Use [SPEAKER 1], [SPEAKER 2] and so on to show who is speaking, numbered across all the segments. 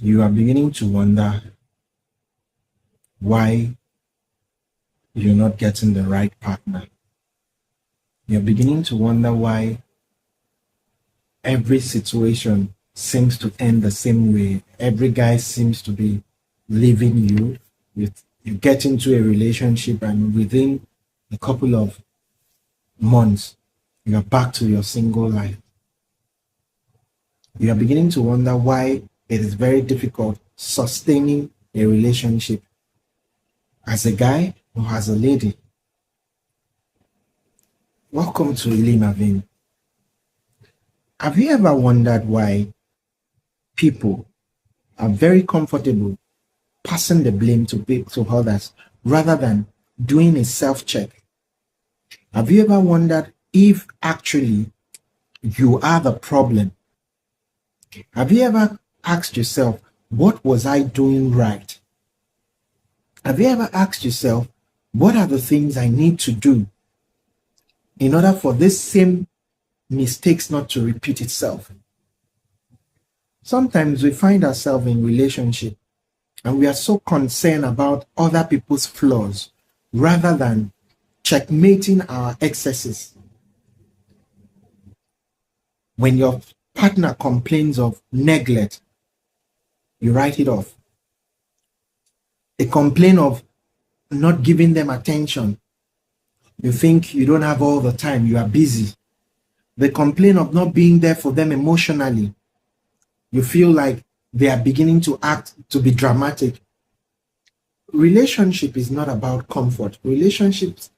[SPEAKER 1] You are beginning to wonder why you're not getting the right partner. You're beginning to wonder why every situation seems to end the same way. Every guy seems to be leaving you. You get into a relationship, and within a couple of months, you're back to your single life. You are beginning to wonder why it is very difficult sustaining a relationship as a guy or as a lady. Welcome to Ilimavin. Have you ever wondered why people are very comfortable passing the blame to others rather than doing a self-check? Have you ever wondered if actually you are the problem? Have you ever asked yourself, what was I doing right? Have you ever asked yourself, what are the things I need to do in order for this same mistakes not to repeat itself? Sometimes we find ourselves in relationship and we are so concerned about other people's flaws rather than checkmating our excesses. When your partner complains of neglect, you write it off. They complain of not giving them attention. You think you don't have all the time, you are busy. They complain of not being there for them emotionally. You feel like they are beginning to act to be dramatic. Relationship is not about comfort. Relationships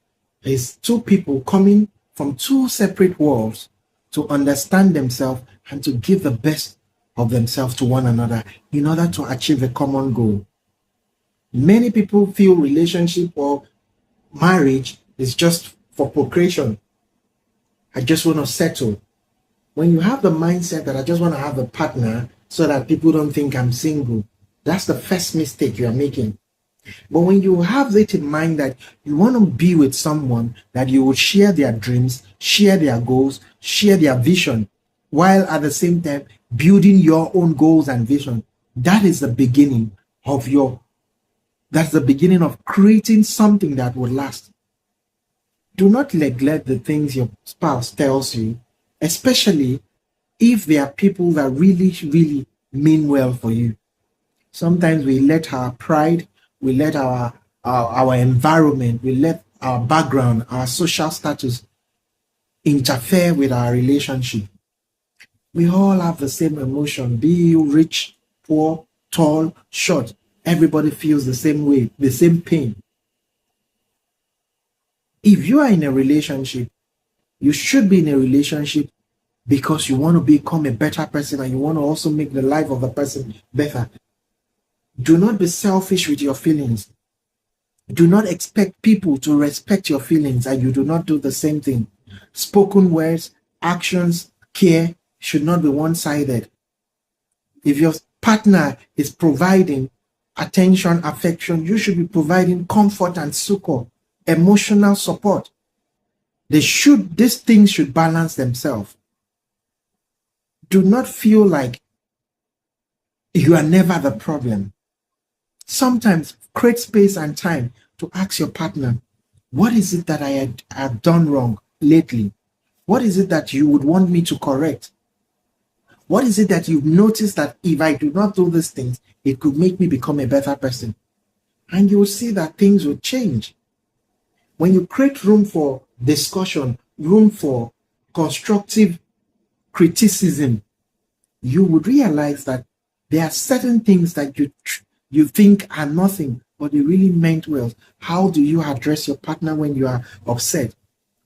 [SPEAKER 1] is two people coming from two separate worlds to understand themselves and to give the best of themselves to one another in order to achieve a common goal. Many people feel relationship or marriage is just for procreation. I just want to settle. When you have the mindset that I just want to have a partner so that people don't think I'm single, that's the first mistake you are making. But when you have it in mind that you want to be with someone that you will share their dreams, share their goals, share their vision, while at the same time building your own goals and vision, that is the beginning of creating something that will last. Do not neglect the things your spouse tells you, especially if they are people that really, really mean well for you. Sometimes we let our pride, we let our environment, we let our background, our social status interfere with our relationship. We all have the same emotion, be you rich, poor, tall, short. Everybody feels the same way, the same pain. If you are in a relationship, you should be in a relationship because you want to become a better person and you want to also make the life of the person better. Do not be selfish with your feelings. Do not expect people to respect your feelings and you do not do the same thing. Spoken words, actions, care should not be one-sided. If your partner is providing attention, affection, you should be providing comfort and succor, emotional support. These things should balance themselves. Do not feel like you are never the problem. Sometimes create space and time to ask your partner, what is it that I have done wrong lately? What is it that you would want me to correct? What is it that you've noticed that if I do not do these things, it could make me become a better person? And you will see that things will change. When you create room for discussion, room for constructive criticism, you would realize that there are certain things that you think are nothing, but they really meant well. How do you address your partner when you are upset?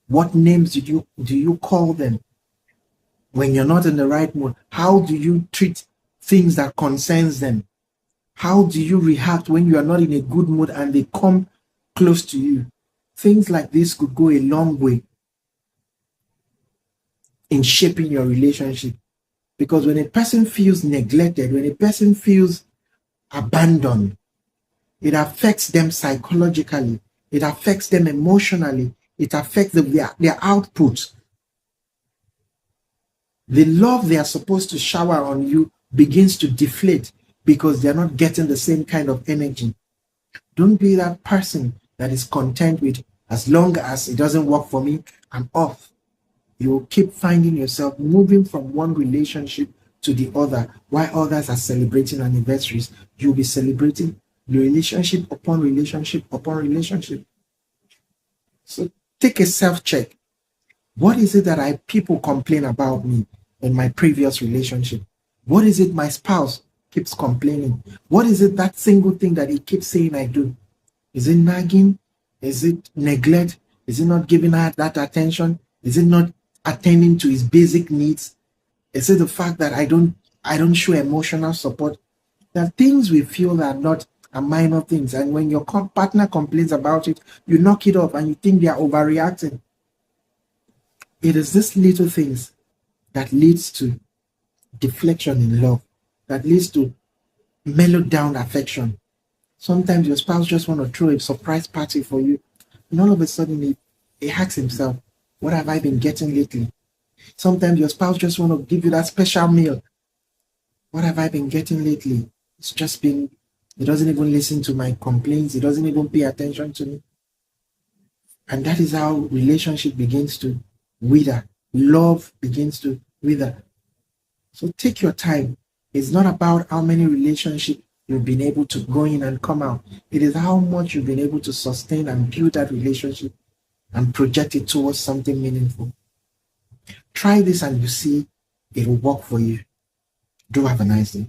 [SPEAKER 1] What names do you call them? When you're not in the right mood, how do you treat things that concerns them? How do you react when you are not in a good mood and they come close to you? Things like this could go a long way in shaping your relationship. Because when a person feels neglected, when a person feels abandoned, it affects them psychologically, it affects them emotionally, it affects their output. The love they are supposed to shower on you begins to deflate because they're not getting the same kind of energy. Don't be that person that is content with, as long as it doesn't work for me, I'm off. You'll keep finding yourself moving from one relationship to the other. While others are celebrating anniversaries, you'll be celebrating relationship upon relationship upon relationship. So take a self-check. What is it that people complain about me in my previous relationship? What is it my spouse keeps complaining? What is it, that single thing that he keeps saying I do? Is it nagging? Is it neglect? Is it not giving her that attention? Is it not attending to his basic needs? Is it the fact that I don't show emotional support? There are things we feel are not are minor things, and when your partner complains about it, you knock it off and you think they are overreacting. It is these little things that leads to deflection in love, that leads to mellowed down affection. Sometimes your spouse just want to throw a surprise party for you, and all of a sudden he asks himself, what have I been getting lately? Sometimes your spouse just want to give you that special meal. What have I been getting lately? It's just been, he doesn't even listen to my complaints. He doesn't even pay attention to me. And that is how relationship begins to wither. Love begins to wither. So take your time. It's not about how many relationships you've been able to go in and come out. It is how much you've been able to sustain and build that relationship and project it towards something meaningful. Try this and you see it will work for you. Do have a nice day.